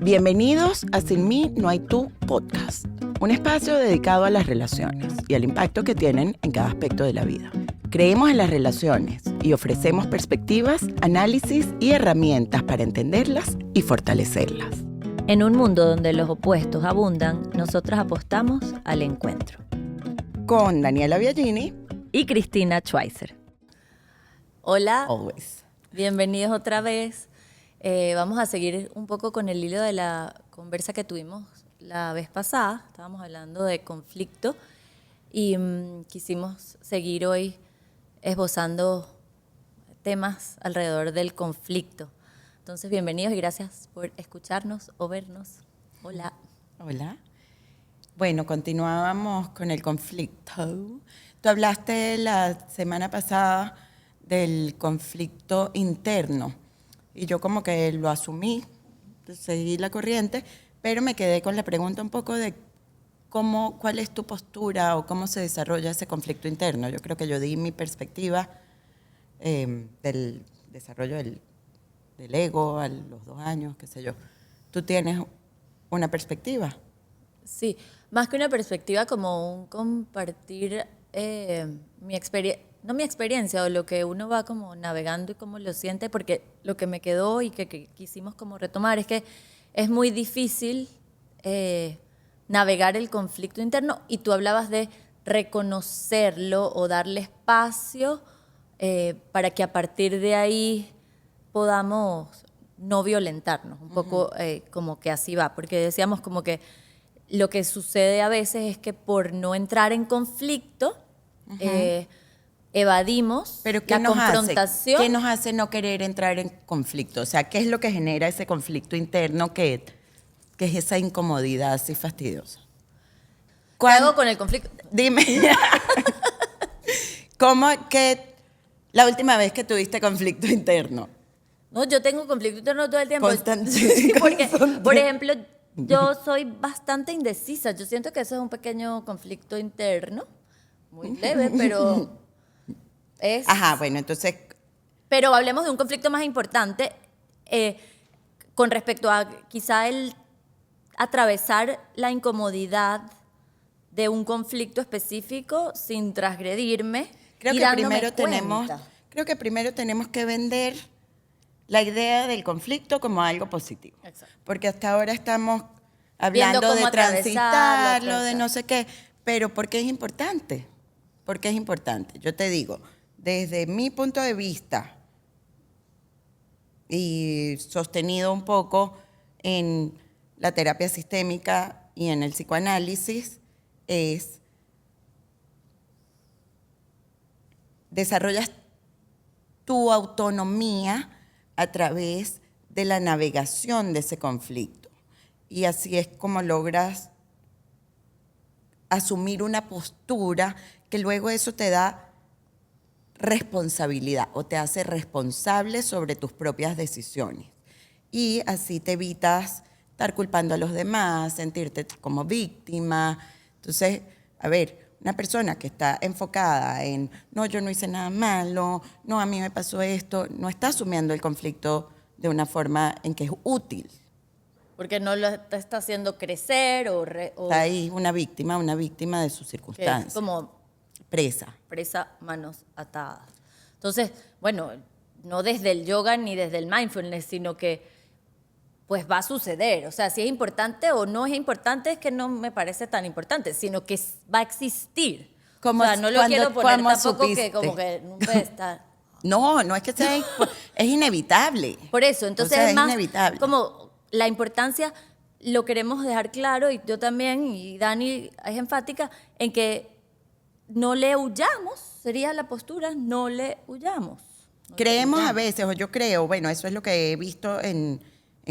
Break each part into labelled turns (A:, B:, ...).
A: Bienvenidos a Sin mí no hay tú podcast, un espacio dedicado a las relaciones y al impacto que tienen en cada aspecto de la vida. Creemos en las relaciones y ofrecemos perspectivas, análisis y herramientas para entenderlas y fortalecerlas.
B: En un mundo donde los opuestos abundan, nosotras apostamos al encuentro.
A: Con Daniela Biagini
B: Y Cristina Schweizer. Hola,
A: Always.
B: bienvenidos otra vez. Vamos a seguir un poco con el hilo de la conversa que tuvimos la vez pasada. Estábamos hablando de conflicto y quisimos seguir hoy esbozando temas alrededor del conflicto. Entonces, bienvenidos y gracias por escucharnos o vernos. Hola.
A: Hola. Bueno, continuábamos con el conflicto. Tú hablaste la semana pasada del conflicto interno y yo como que lo asumí, seguí la corriente, pero me quedé con la pregunta un poco de cuál es tu postura o cómo se desarrolla ese conflicto interno. Yo creo que yo di mi perspectiva del desarrollo del ego a los 2 años, qué sé yo. ¿Tú tienes una perspectiva?
B: Sí, más que una perspectiva, como un compartir no mi experiencia o lo que uno va como navegando y cómo lo siente, porque lo que me quedó y que quisimos como retomar es que es muy difícil navegar el conflicto interno, y tú hablabas de reconocerlo o darle espacio para que a partir de ahí podamos no violentarnos, un poco como que así va, porque decíamos como que lo que sucede a veces es que por no entrar en conflicto, evadimos la confrontación.
A: ¿Qué nos hace no querer entrar en conflicto? O sea, ¿qué es lo que genera ese conflicto interno que es esa incomodidad así fastidiosa?
B: ¿Qué hago con el conflicto?
A: Dime. ¿Cómo que la última vez que tuviste conflicto interno?
B: No, yo tengo conflicto interno todo el tiempo.
A: Constante.
B: Sí, porque, por ejemplo, yo soy bastante indecisa. Yo siento que eso es un pequeño conflicto interno, muy leve, pero es...
A: Ajá, bueno, entonces...
B: Pero hablemos de un conflicto más importante con respecto a quizá el atravesar la incomodidad de un conflicto específico sin transgredirme.
A: Creo que primero tenemos que vender la idea del conflicto como algo positivo.
B: Exacto.
A: Porque hasta ahora estamos hablando de transitarlo, de no sé qué. Pero ¿por qué es importante? ¿Por qué es importante? Yo te digo, desde mi punto de vista y sostenido un poco en la terapia sistémica y en el psicoanálisis, es desarrollas tu autonomía a través de la navegación de ese conflicto. Y así es como logras asumir una postura que luego eso te da responsabilidad o te hace responsable sobre tus propias decisiones. Y así te evitas estar culpando a los demás, sentirte como víctima. Entonces, a ver, una persona que está enfocada en, no, yo no hice nada malo, no, a mí me pasó esto, no está asumiendo el conflicto de una forma en que es útil.
B: Porque no lo está haciendo crecer
A: Está ahí una víctima de sus circunstancias.
B: Que es como
A: presa,
B: manos atadas. Entonces, bueno, no desde el yoga ni desde el mindfulness, sino que pues va a suceder. O sea, si es importante o no es importante, es que no me parece tan importante, sino que va a existir. O sea, no lo quiero poner tampoco que como que nunca está.
A: No es que sea, es inevitable.
B: Por eso, entonces
A: o sea,
B: es más
A: inevitable.
B: Como la importancia, lo queremos dejar claro, y yo también, y Dani es enfática, en que no le huyamos, sería la postura, no le huyamos.
A: Creemos a veces, o yo creo, bueno, eso es lo que he visto en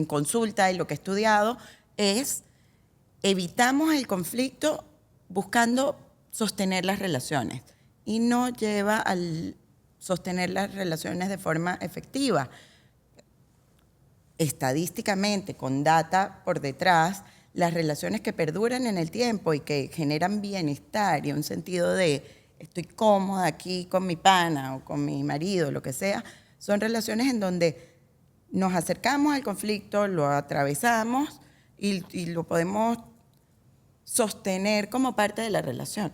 A: consulta y lo que he estudiado, es evitamos el conflicto buscando sostener las relaciones y no lleva al sostener las relaciones de forma efectiva. Estadísticamente, con data por detrás, las relaciones que perduran en el tiempo y que generan bienestar y un sentido de estoy cómoda aquí con mi pana o con mi marido, lo que sea, son relaciones en donde nos acercamos al conflicto, lo atravesamos y lo podemos sostener como parte de la relación.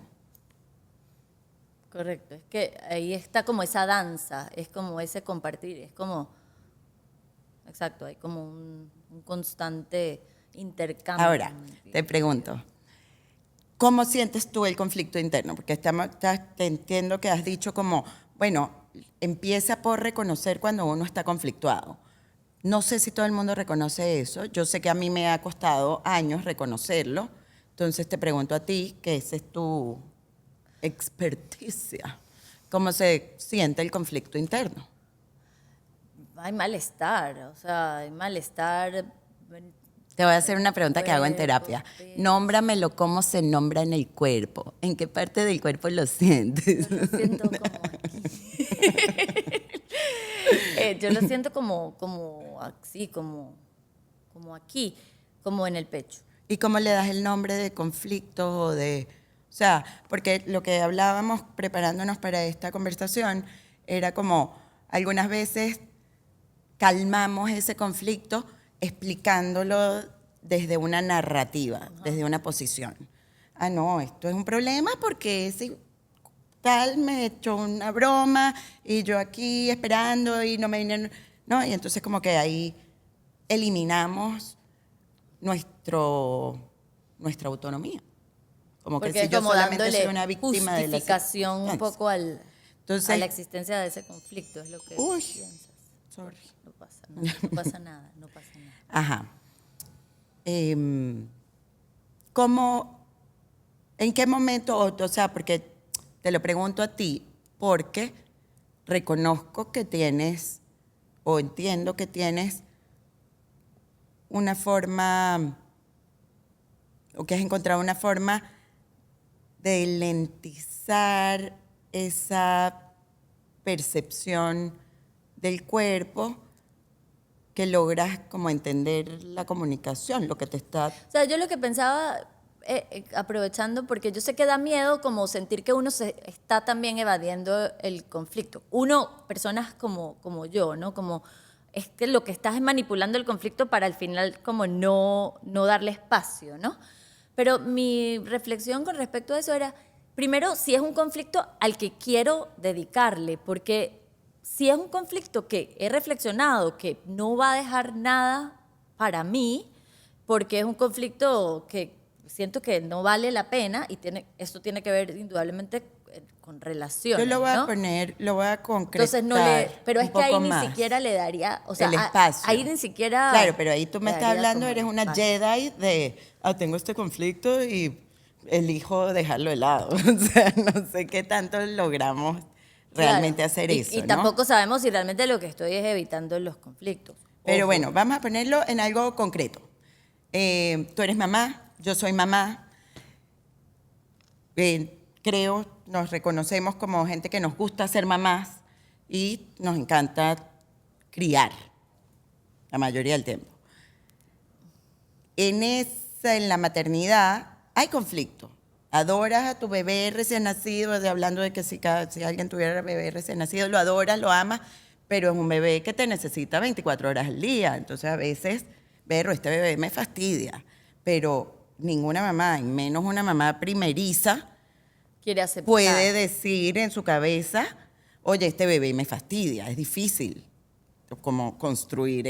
B: Correcto, es que ahí está como esa danza, es como ese compartir, es como, exacto, hay como un constante intercambio.
A: Ahora, te pregunto, ¿cómo sientes tú el conflicto interno? Porque te entiendo que has dicho como, bueno, empieza por reconocer cuando uno está conflictuado. No sé si todo el mundo reconoce eso. Yo sé que a mí me ha costado años reconocerlo. Entonces te pregunto a ti, que esa es tu experticia. ¿Cómo se siente el conflicto interno?
B: Hay malestar, o sea, hay malestar.
A: Te voy a hacer una pregunta que hago en
B: Cuerpo,
A: terapia.
B: peso.
A: Nómbramelo cómo se nombra en el cuerpo. ¿En qué parte del cuerpo lo sientes?
B: Yo lo siento como aquí. Yo lo siento como así, como aquí, como en el pecho.
A: ¿Y cómo le das el nombre de conflicto o de... O sea, porque lo que hablábamos preparándonos para esta conversación era como algunas veces calmamos ese conflicto explicándolo desde una narrativa, desde una posición. Ah, no, esto es un problema porque si tal me echó una broma y yo aquí esperando y no me vinieron... No, y entonces como que ahí eliminamos nuestra autonomía. Como que
B: Porque
A: si
B: es
A: yo
B: como
A: solamente soy
B: dándole
A: una víctima de la
B: justificación un
A: circunstancia.
B: poco a
A: Entonces,
B: la existencia de ese conflicto, es lo que
A: uy,
B: piensas.
A: sorry.
B: No pasa nada, no pasa nada, no pasa nada.
A: Ajá. Em, ¿Cómo, en qué momento, o sea, porque te lo pregunto a ti, porque reconozco que tienes, o entiendo que tienes una forma, o que has encontrado una forma de lentizar esa percepción del cuerpo que logras como entender la comunicación, lo que te está...
B: O sea, yo lo que pensaba, aprovechando, porque yo sé que da miedo como sentir que uno se está también evadiendo el conflicto. Uno, personas como yo, ¿no? Como es que lo que estás es manipulando el conflicto para al final como no darle espacio, ¿no? Pero mi reflexión con respecto a eso era, primero, si es un conflicto al que quiero dedicarle, porque si es un conflicto que he reflexionado que no va a dejar nada para mí, porque es un conflicto que siento que no vale la pena y esto tiene que ver indudablemente con relaciones,
A: Yo lo voy a
B: ¿no?
A: poner, lo voy a concretar.
B: Entonces pero es
A: un
B: que ahí
A: poco
B: ni
A: más.
B: siquiera le daría, o sea,
A: El espacio.
B: ahí ni siquiera
A: Claro, pero ahí tú me
B: le
A: estás
B: daría
A: hablando,
B: como
A: eres
B: el
A: una
B: espacio.
A: Jedi de, tengo este conflicto y elijo dejarlo de lado. O sea, no sé qué tanto logramos realmente
B: Claro.
A: hacer eso,
B: Y
A: ¿no?
B: tampoco sabemos si realmente lo que estoy es evitando los conflictos.
A: Pero
B: Ojo.
A: bueno, vamos a ponerlo en algo concreto. Tú eres mamá, yo soy mamá. Creo, nos reconocemos como gente que nos gusta ser mamás y nos encanta criar la mayoría del tiempo. En la maternidad hay conflicto. Adoras a tu bebé recién nacido, hablando de que si alguien tuviera bebé recién nacido, lo adoras, lo amas, pero es un bebé que te necesita 24 horas al día. Entonces a veces, este bebé me fastidia. Pero ninguna mamá, y menos una mamá primeriza,
B: Quiere aceptar.
A: puede decir en su cabeza, oye, este bebé me fastidia. Es difícil como construir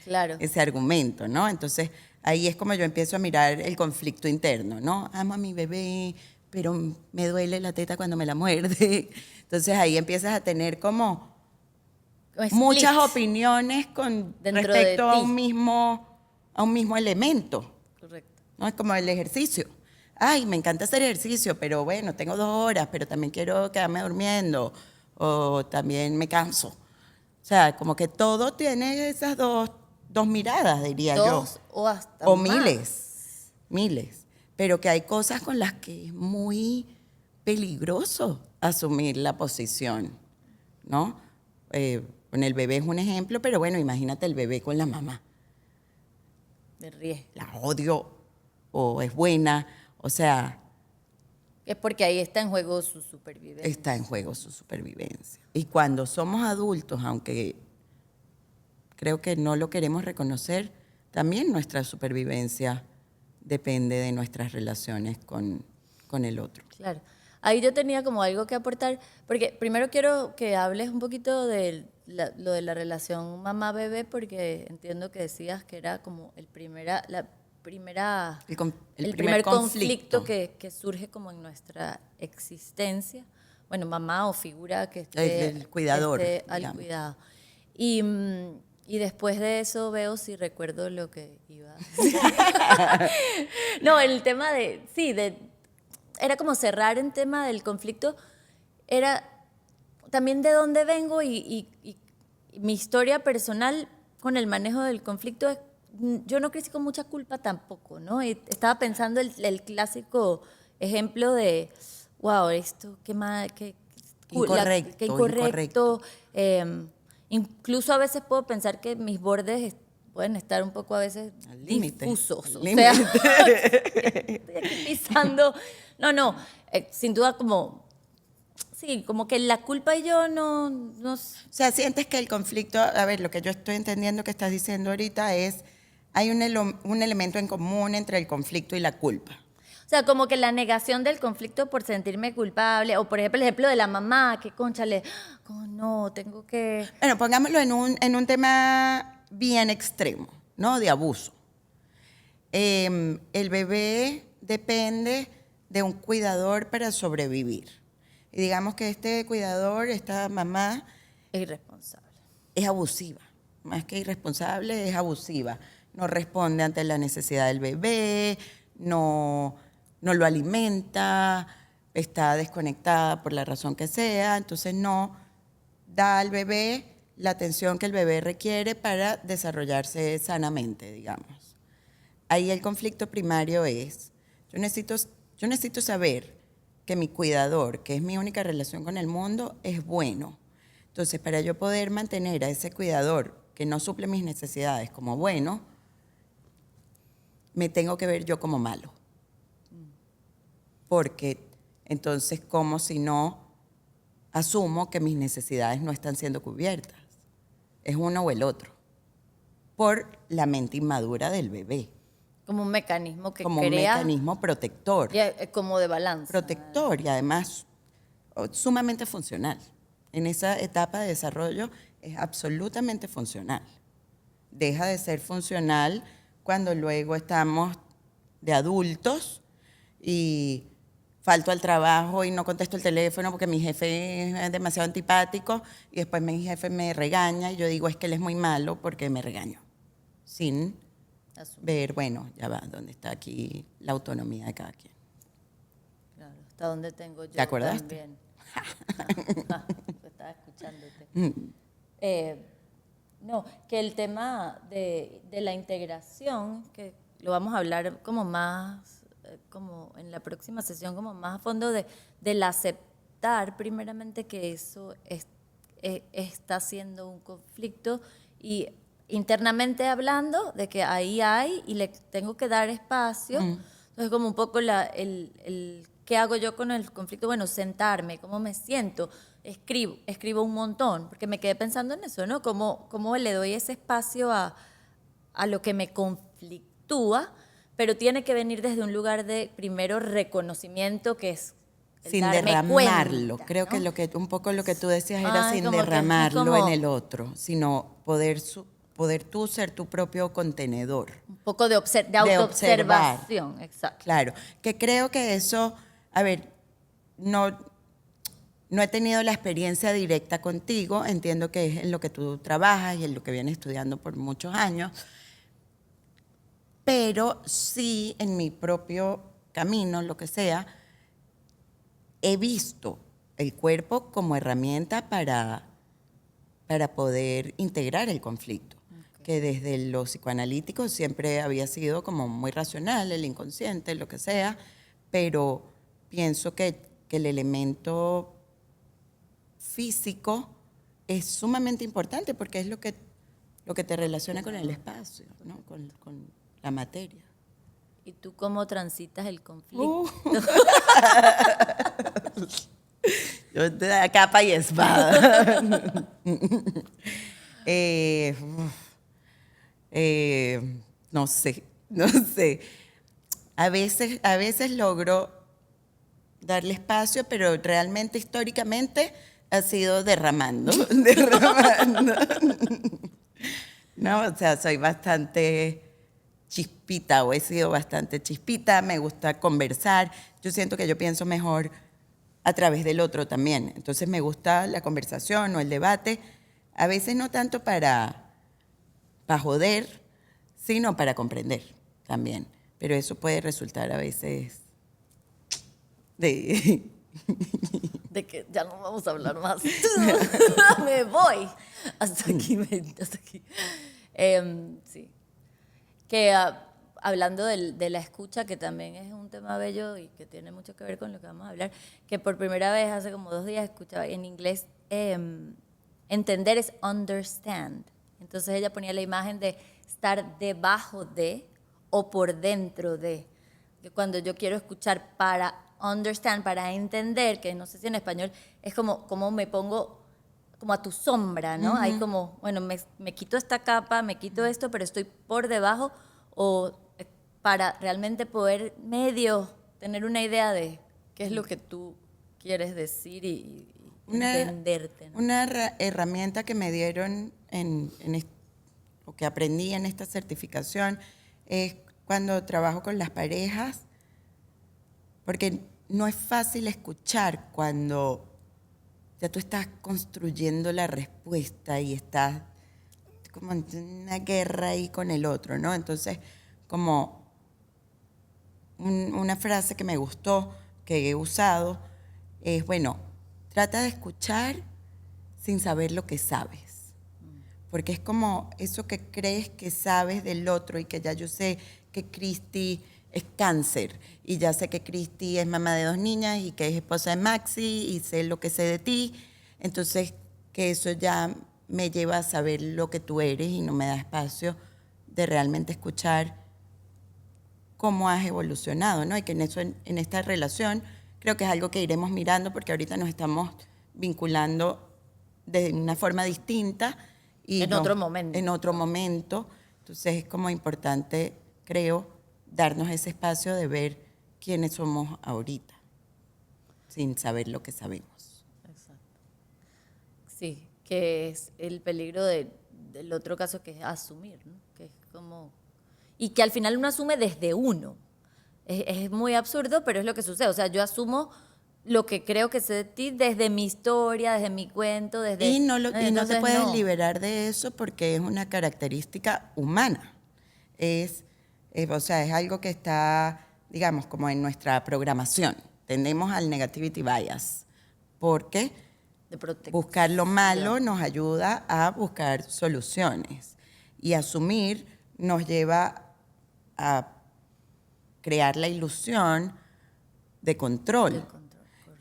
B: Claro.
A: ese argumento, ¿no? Entonces, ahí es como yo empiezo a mirar el conflicto interno, ¿no? Amo a mi bebé, pero me duele la teta cuando me la muerde. Entonces, ahí empiezas a tener como
B: Split
A: muchas opiniones con
B: dentro
A: respecto
B: de
A: a
B: ti.
A: un mismo elemento,
B: Correcto.
A: ¿no? Es como el ejercicio. Ay, me encanta hacer ejercicio, pero bueno, tengo 2 horas, pero también quiero quedarme durmiendo o también me canso. O sea, como que todo tiene esas dos miradas, diría yo.
B: Dos o hasta
A: O
B: más.
A: miles. Pero que hay cosas con las que es muy peligroso asumir la posición, ¿no? Con el bebé es un ejemplo, pero bueno, imagínate el bebé con la mamá.
B: De riesgo.
A: La odio o es buena, o sea,
B: Es porque ahí está en juego su supervivencia.
A: está en juego su supervivencia. Y cuando somos adultos, aunque creo que no lo queremos reconocer, también nuestra supervivencia depende de nuestras relaciones con el otro.
B: Claro. Ahí yo tenía como algo que aportar, porque primero quiero que hables un poquito de lo de la relación mamá-bebé, porque entiendo que decías que era como el primer conflicto que surge como en nuestra existencia. Bueno, mamá o figura que esté,
A: el cuidador,
B: que esté al cuidado. Y después de eso veo si recuerdo lo que iba a decir. No, el tema era como cerrar en tema del conflicto, era también de dónde vengo y mi historia personal con el manejo del conflicto. Yo no crecí con mucha culpa tampoco, ¿no? Y estaba pensando el clásico ejemplo de, wow, esto, qué incorrecto. Incluso a veces puedo pensar que mis bordes pueden estar un poco a veces difusos. O sea, estoy aquí pisando. No, sin duda como, sí, como que la culpa y yo no...
A: O sea, sientes que el conflicto, a ver, lo que yo estoy entendiendo que estás diciendo ahorita es, hay un elemento en común entre el conflicto y la culpa.
B: O sea, como que la negación del conflicto por sentirme culpable, o por ejemplo el ejemplo de la mamá, que cónchale, oh, no, tengo que...
A: Bueno, pongámoslo en un tema bien extremo, ¿no? De abuso. El bebé depende de un cuidador para sobrevivir. Y digamos que este cuidador, esta mamá...
B: Es irresponsable.
A: Es abusiva. Más que irresponsable, es abusiva. No responde ante la necesidad del bebé, no lo alimenta, está desconectada por la razón que sea, entonces no da al bebé la atención que el bebé requiere para desarrollarse sanamente, digamos. Ahí el conflicto primario es, yo necesito saber que mi cuidador, que es mi única relación con el mundo, es bueno. Entonces, para yo poder mantener a ese cuidador que no suple mis necesidades como bueno, me tengo que ver yo como malo. Porque entonces, como si no asumo que mis necesidades no están siendo cubiertas. Es uno o el otro. Por la mente inmadura del bebé.
B: Como un mecanismo que
A: como
B: crea...
A: Como un mecanismo protector.
B: Como de balance.
A: Protector y además sumamente funcional. En esa etapa de desarrollo es absolutamente funcional. Deja de ser funcional cuando luego estamos de adultos y falto al trabajo y no contesto el teléfono porque mi jefe es demasiado antipático y después mi jefe me regaña y yo digo es que él es muy malo porque me regañó. Sin ver, bueno, ya va, ¿dónde está aquí la autonomía de cada quien?
B: Claro, hasta dónde tengo yo.
A: ¿Te acordaste?
B: También. Estaba escuchándote. No, que el tema de la integración, que lo vamos a hablar como más, como en la próxima sesión, como más a fondo del aceptar primeramente que eso está siendo un conflicto y internamente hablando de que ahí hay y le tengo que dar espacio. Entonces como un poco ¿qué hago yo con el conflicto? Bueno, sentarme, ¿cómo me siento? Escribo un montón, porque me quedé pensando en eso, ¿no? ¿Cómo le doy ese espacio a lo que me conflictúa? Pero tiene que venir desde un lugar de, primero, reconocimiento, que es
A: sin derramarlo.
B: Cuenta,
A: creo
B: ¿no?
A: que un poco lo que tú decías era sin
B: como
A: derramarlo en el otro, sino poder tú ser tu propio contenedor.
B: Un poco de autoobservación, exacto.
A: Claro, que creo que eso, a ver, no he tenido la experiencia directa contigo, entiendo que es en lo que tú trabajas y en lo que vienes estudiando por muchos años, pero sí en mi propio camino, lo que sea, he visto el cuerpo como herramienta para poder integrar el conflicto, que desde lo psicoanalítico siempre había sido como muy racional, el inconsciente, lo que sea, pero pienso que el elemento físico es sumamente importante porque es lo que te relaciona con el espacio, ¿no? con la materia.
B: ¿Y tú cómo transitas el conflicto?
A: Yo de capa y espada. No sé, no sé. A veces logro darle espacio, pero realmente históricamente ha sido derramando, derramando. No, o sea, soy bastante chispita o he sido bastante chispita, me gusta conversar. Yo siento que yo pienso mejor a través del otro también. Entonces me gusta la conversación o el debate, a veces no tanto para joder, sino para comprender también. Pero eso puede resultar a veces de...
B: De que ya no vamos a hablar más. Me voy. Hasta aquí, hasta aquí. Sí. Que hablando de la escucha, que también es un tema bello y que tiene mucho que ver con lo que vamos a hablar, que por primera vez hace como 2 días escuchaba en inglés, entender es understand. Entonces ella ponía la imagen de estar debajo de o por dentro de. Que cuando yo quiero escuchar para understand, para entender, que no sé si en español es como me pongo como a tu sombra, ¿no? Hay como, bueno, me quito esta capa, me quito esto, pero estoy por debajo, o para realmente poder medio tener una idea de qué es lo que tú quieres decir y entenderte, ¿no?
A: Una herramienta que me dieron o que aprendí en esta certificación es cuando trabajo con las parejas, porque no es fácil escuchar cuando ya tú estás construyendo la respuesta y estás como en una guerra ahí con el otro, ¿no? Entonces, como una frase que me gustó, que he usado, es, bueno, trata de escuchar sin saber lo que sabes. Porque es como eso que crees que sabes del otro y que ya yo sé que Cristi es cáncer y ya sé que Cristi es mamá de 2 niñas y que es esposa de Maxi y sé lo que sé de ti. Entonces, que eso ya me lleva a saber lo que tú eres y no me da espacio de realmente escuchar cómo has evolucionado, ¿no? Y que en esta relación creo que es algo que iremos mirando porque ahorita nos estamos vinculando de una forma distinta. Y
B: en otro momento.
A: En otro momento. Entonces es como importante, creo, darnos ese espacio de ver quiénes somos ahorita, sin saber lo que sabemos.
B: Exacto. Sí, que es el peligro del otro caso, que es asumir, ¿no? Que es como... Y que al final uno asume desde uno. Es muy absurdo, pero es lo que sucede. O sea, yo asumo lo que creo que sé de ti desde mi historia, desde mi cuento, desde...
A: Y no te puedes
B: no.
A: liberar de eso porque es una característica humana. O sea, es algo que está, digamos, como en nuestra programación. Tendemos al negativity bias porque buscar lo malo nos ayuda a buscar soluciones. Y asumir nos lleva a crear la ilusión de control.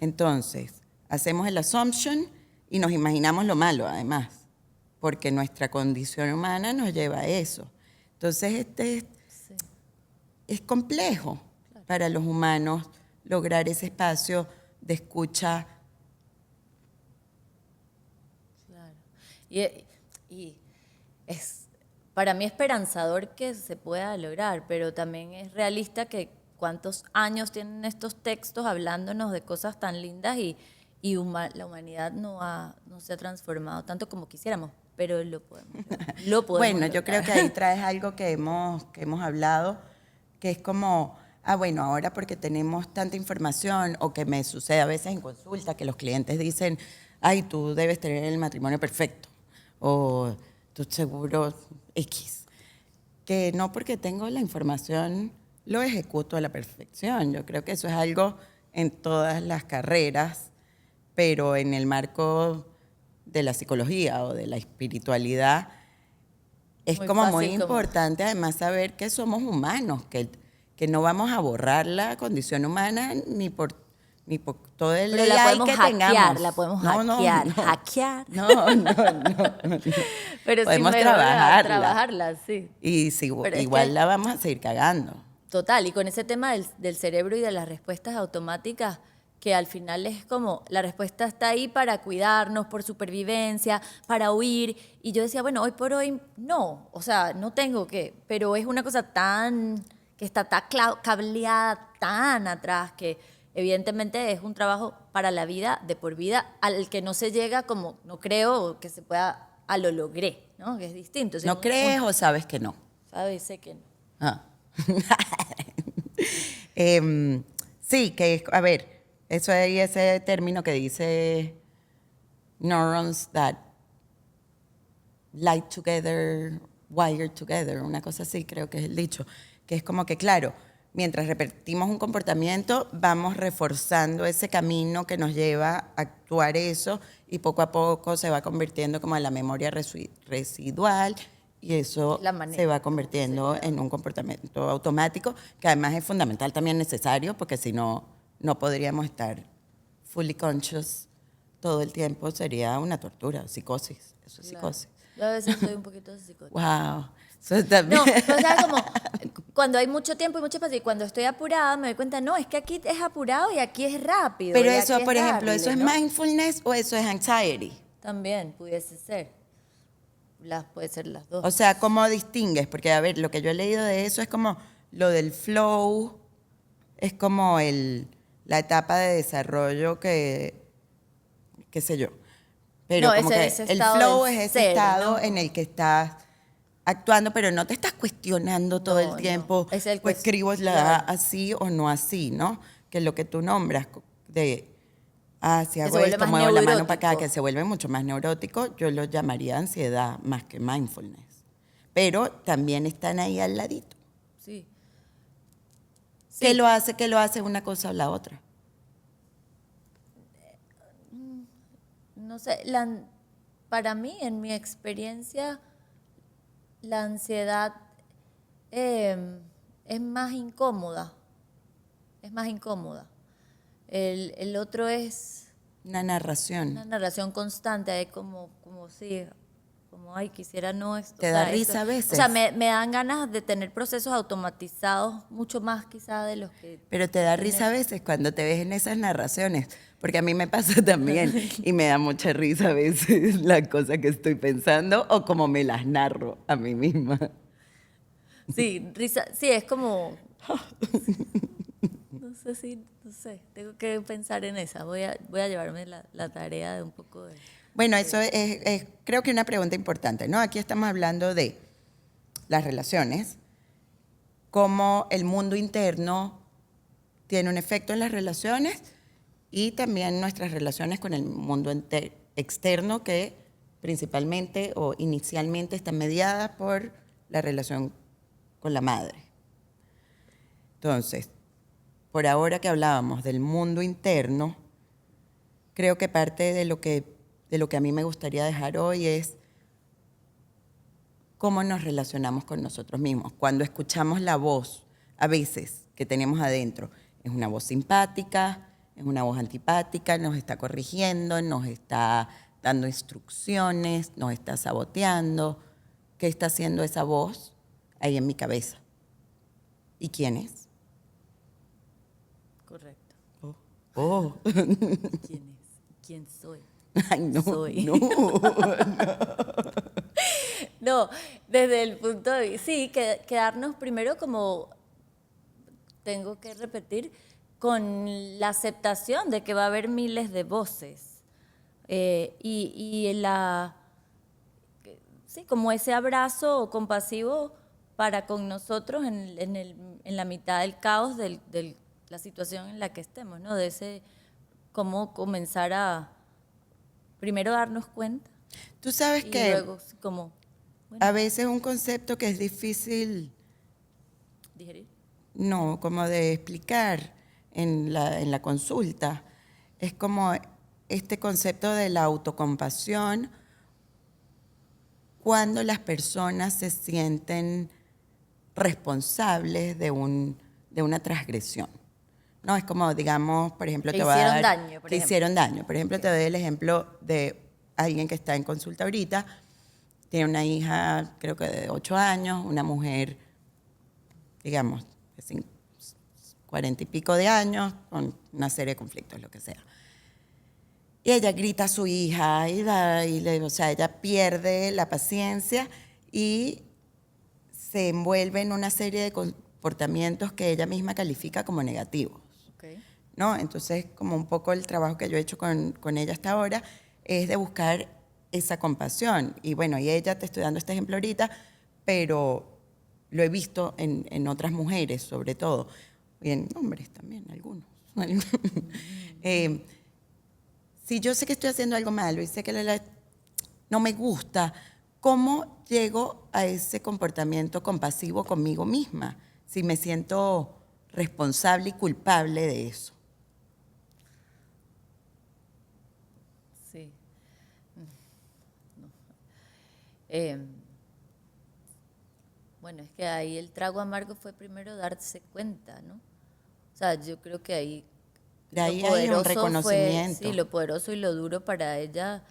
A: Entonces, hacemos el assumption y nos imaginamos lo malo, además, porque nuestra condición humana nos lleva a eso. Entonces, es complejo para los humanos lograr ese espacio de escucha.
B: Claro. Y es para mí esperanzador que se pueda lograr, pero también es realista que cuántos años tienen estos textos hablándonos de cosas tan lindas y la humanidad no se ha transformado tanto como quisiéramos, pero lo podemos
A: Bueno,
B: lograr.
A: yo creo que ahí traes algo que hemos hablado, que es como, bueno, ahora porque tenemos tanta información, o que me sucede a veces en consulta, que los clientes dicen, ay, tú debes tener el matrimonio perfecto, o tú seguro X. Que no porque tengo la información lo ejecuto a la perfección. Yo creo que eso es algo en todas las carreras, pero en el marco de la psicología o de la espiritualidad es
B: Muy
A: como
B: fácil,
A: muy importante además saber que somos humanos, que no vamos a borrar la condición humana ni por todo el
B: Pero la podemos
A: que
B: hackear,
A: tengamos.
B: la podemos
A: hackear.
B: hackear.
A: No.
B: Pero
A: podemos
B: sí trabajarla, sí.
A: Y si,
B: Pero
A: igual la vamos a seguir cagando.
B: Total, y con ese tema del cerebro y de las respuestas automáticas, que al final es como, la respuesta está ahí para cuidarnos, por supervivencia, para huir. Y yo decía, bueno, hoy por hoy no, o sea, no tengo que, pero es una cosa tan, que está tan cableada, tan atrás, que evidentemente es un trabajo para la vida, de por vida, al que no se llega como, no creo que se pueda, a lo logré, ¿no? Que es distinto.
A: ¿No crees o sabes que no?
B: Sabes, sé que no.
A: Ah. Sí, que, a ver, eso hay ese término que dice neurons that light together, wire together, una cosa así creo que es el dicho, que es como que, claro, mientras repetimos un comportamiento, vamos reforzando ese camino que nos lleva a actuar eso y poco a poco se va convirtiendo como en la memoria residual y eso se va convirtiendo en un comportamiento automático que además es fundamental, también necesario, porque si no, no podríamos estar fully conscious todo el tiempo, sería una tortura, psicosis, eso es psicosis.
B: Yo a veces soy un poquito psicótica.
A: Wow. So, también.
B: No, o sea, como cuando hay mucho tiempo y mucho espacio y cuando estoy apurada me doy cuenta, no, es que aquí es apurado y aquí es rápido.
A: Pero
B: y
A: eso,
B: aquí
A: por ejemplo,
B: darle,
A: ¿eso es
B: ¿no?
A: mindfulness o eso es anxiety?
B: También pudiese ser. Puede ser las dos.
A: O sea, ¿cómo distingues? Porque, a ver, lo que yo he leído de eso es como lo del flow, es como la etapa de desarrollo que, qué sé yo. Pero
B: No,
A: como que
B: ese
A: el
B: estado
A: flow
B: del
A: es ese
B: ser,
A: estado
B: ¿no?
A: en el que estás actuando, pero no te estás cuestionando todo el
B: No,
A: tiempo,
B: no. Es el
A: pues escribo
B: claro.
A: así o no así, ¿no? Que lo que tú nombras de, si
B: Que
A: hago
B: se vuelve
A: esto,
B: más
A: muevo la mano para acá,
B: neurótico.
A: que se vuelve mucho más neurótico, yo lo llamaría ansiedad más que mindfulness. Pero también están ahí al ladito.
B: Sí.
A: ¿Qué
B: Sí.
A: lo hace una cosa o la otra?
B: No sé, para mí, en mi experiencia, la ansiedad es más incómoda. Es más incómoda. El otro es
A: Una narración.
B: una narración constante, hay como sí, como ay, quisiera no esto.
A: ¿Te
B: o
A: da
B: sea,
A: risa
B: esto-
A: a veces?
B: O sea, me dan ganas de tener procesos automatizados mucho más quizá de los que
A: Pero te da
B: tener.
A: risa a veces cuando te ves en esas narraciones, porque a mí me pasa también y me da mucha risa a veces las cosas que estoy pensando o como me las narro a mí misma.
B: Sí, risa, sí, es como no sé, tengo que pensar en esa. Voy a llevarme la tarea de un poco de...
A: Bueno, eso es creo que una pregunta importante, ¿no? Aquí estamos hablando de las relaciones, cómo el mundo interno tiene un efecto en las relaciones y también nuestras relaciones con el mundo externo que principalmente o inicialmente está mediada por la relación con la madre. Entonces, por ahora que hablábamos del mundo interno, creo que parte de lo que a mí me gustaría dejar hoy es cómo nos relacionamos con nosotros mismos. Cuando escuchamos la voz, a veces, que tenemos adentro, es una voz simpática, es una voz antipática, nos está corrigiendo, nos está dando instrucciones, nos está saboteando. ¿Qué está haciendo esa voz ahí en mi cabeza? ¿Y quién es?
B: Correcto.
A: Oh.
B: ¿Quién es? ¿Quién soy?
A: Ay, no,
B: Soy.
A: no.
B: No, desde el punto de vista, sí, quedarnos primero como, tengo que repetir, con la aceptación de que va a haber miles de voces. Sí, como ese abrazo compasivo para con nosotros en la mitad del caos de la situación en la que estemos, ¿no? De ese, cómo comenzar a primero darnos cuenta
A: Tú sabes
B: y
A: que
B: luego como, bueno,
A: a veces un concepto que es difícil,
B: digerir.
A: no, como de explicar en la consulta, es como este concepto de la autocompasión cuando las personas se sienten responsables de una transgresión. No, es como, digamos, por ejemplo,
B: Que
A: te voy a
B: hicieron
A: dar...
B: daño, por
A: que
B: ejemplo.
A: hicieron daño. Por ejemplo, te doy el ejemplo de alguien que está en consulta ahorita, tiene una hija, creo que de 8 años, una mujer, digamos, 40 y pico de años, con una serie de conflictos, lo que sea. Y ella grita a su hija, o sea, ella pierde la paciencia y se envuelve en una serie de comportamientos que ella misma califica como negativos.
B: Okay.
A: ¿No? Entonces, como un poco el trabajo que yo he hecho con ella hasta ahora es de buscar esa compasión. Y bueno, y ella, te estoy dando este ejemplo ahorita, pero lo he visto en otras mujeres, sobre todo, y en hombres también, algunos. Si yo sé que estoy haciendo algo malo y sé que no me gusta, ¿cómo llego a ese comportamiento compasivo conmigo misma si me siento responsable y culpable de eso?
B: Sí. No. Eh, bueno, es que ahí el trago amargo fue primero darse cuenta, ¿no? O sea, yo creo que ahí
A: De
B: lo
A: ahí hay un
B: poderoso fue,
A: reconocimiento.
B: sí, lo poderoso y lo duro para ella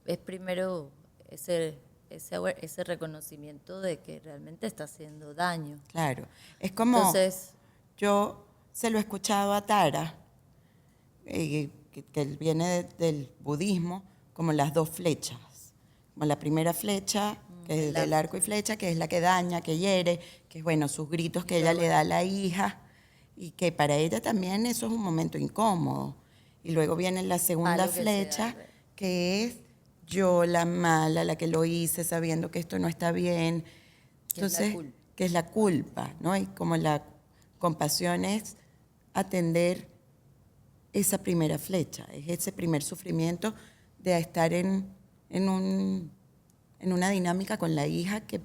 B: es primero ese reconocimiento de que realmente está haciendo daño.
A: Claro. Es como,
B: Entonces,
A: yo se lo he escuchado a Tara, que él viene del budismo, como las dos flechas. Como la primera flecha, que es del arco y flecha, que es la que daña, que hiere, que es, bueno, sus gritos que ella le da a la hija, y que para ella también eso es un momento incómodo. Y luego viene la segunda
B: palo que se da,
A: flecha, que es yo la mala, la que lo hice sabiendo que esto no está bien.
B: que es la
A: Entonces,
B: culpa.
A: que es la culpa, ¿no? Y como la compasión es atender esa primera flecha, es ese primer sufrimiento de estar en una dinámica con la hija que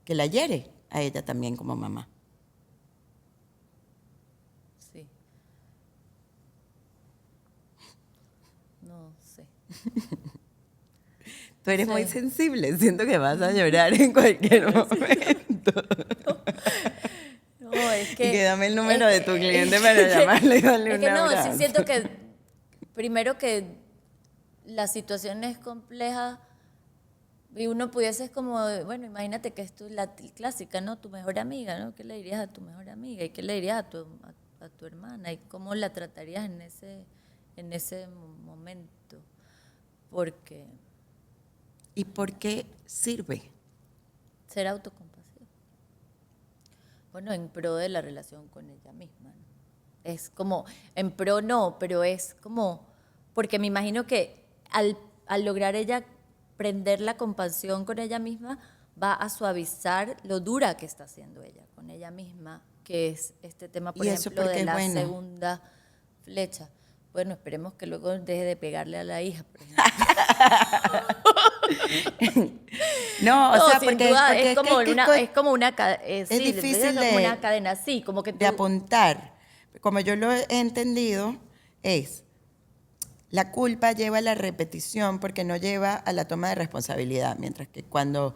A: la hiere a ella también como mamá.
B: Sí. No sé.
A: Tú eres muy
B: Sí.
A: sensible, siento que vas a llorar en cualquier momento.
B: No, es
A: Y que
B: que...
A: dame el número
B: es
A: de tu
B: que-
A: cliente para llamarle y darle
B: es
A: un
B: que no, sí
A: abrazo.
B: siento que primero que la situación es compleja y uno pudiese como, bueno, imagínate que esto es la clásica, ¿no? Tu mejor amiga, ¿no? ¿Qué le dirías a tu mejor amiga? ¿Y qué le dirías a tu hermana? ¿Y cómo la tratarías en ese momento? Porque
A: ¿Y por qué sirve?
B: ser autocompasivo. Bueno, en pro de la relación con ella misma, ¿no? Es como, en pro no, pero es como, porque me imagino que al lograr ella prender la compasión con ella misma, va a suavizar lo dura que está haciendo ella con ella misma, que es este tema, por
A: Y eso
B: ejemplo, de
A: porque es
B: la
A: bueno.
B: segunda flecha. Bueno, esperemos que luego deje de pegarle a la hija, por ejemplo.
A: No, o
B: No,
A: sea,
B: sin
A: porque,
B: duda,
A: porque
B: es como una,
A: es
B: sí,
A: difícil
B: es como una cadena, sí, como que
A: de
B: tú,
A: apuntar. Como yo lo he entendido, es la culpa lleva a la repetición porque no lleva a la toma de responsabilidad, mientras que cuando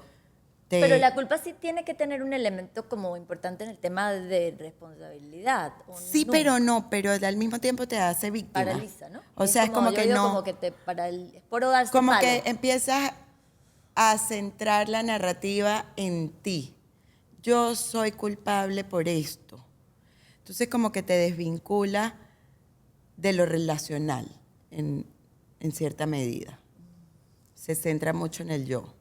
B: pero la
A: te...
B: culpa sí tiene que tener un elemento como importante en el tema de responsabilidad, o
A: Sí,
B: no,
A: pero no, pero al mismo tiempo te hace víctima.
B: paraliza, ¿no?
A: O sea, es como
B: Yo
A: que
B: digo
A: no,
B: como que te paraliza, es por darse
A: como
B: palo.
A: que empiezas a centrar la narrativa en ti. Yo soy culpable por esto. Entonces como que te desvincula de lo relacional en cierta medida. Se centra mucho en el yo.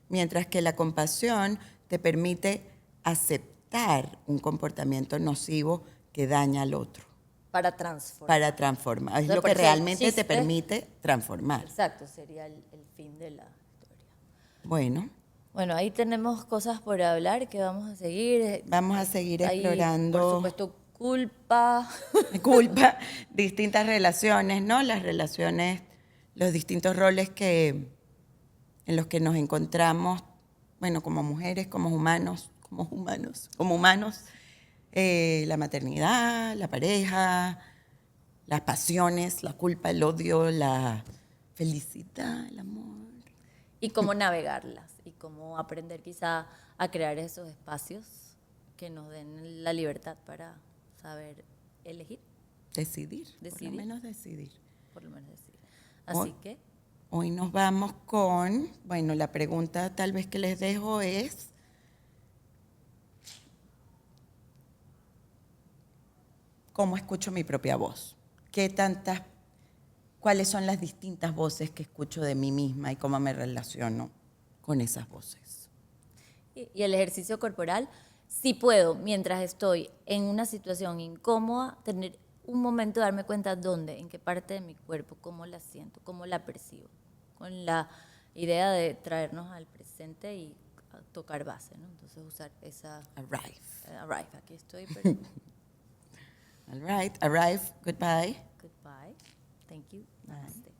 A: Mientras que la compasión te permite aceptar un comportamiento nocivo que daña al otro
B: Para transformar.
A: para transformar. Es
B: Entonces,
A: lo
B: por
A: que
B: eso el
A: realmente te
B: chiste,
A: permite transformar.
B: exacto, sería el fin de la historia.
A: Bueno,
B: Bueno, ahí tenemos cosas por hablar que vamos a seguir.
A: vamos a seguir
B: Hay, por
A: explorando
B: supuesto, culpa.
A: culpa, distintas relaciones, ¿no? Las relaciones, los distintos roles en los que nos encontramos, bueno, como mujeres, como humanos, la maternidad, la pareja, las pasiones, la culpa, el odio, la felicidad, el amor.
B: Y cómo navegarlas y cómo aprender quizá a crear esos espacios que nos den la libertad para saber elegir,
A: Decidir, por lo
B: decidir,
A: menos decidir.
B: por lo menos decidir.
A: Hoy,
B: Así que,
A: hoy nos vamos con, bueno, la pregunta tal vez que les dejo es, cómo escucho mi propia voz. ¿Cuáles son las distintas voces que escucho de mí misma y cómo me relaciono con esas voces?
B: Y el ejercicio corporal, sí puedo, mientras estoy en una situación incómoda, tener un momento de darme cuenta dónde, en qué parte de mi cuerpo, cómo la siento, cómo la percibo, con la idea de traernos al presente y tocar base, ¿no? Entonces usar esa... Arrive, aquí estoy, pero...
A: All right, arrive, goodbye.
B: Goodbye, thank you, namaste.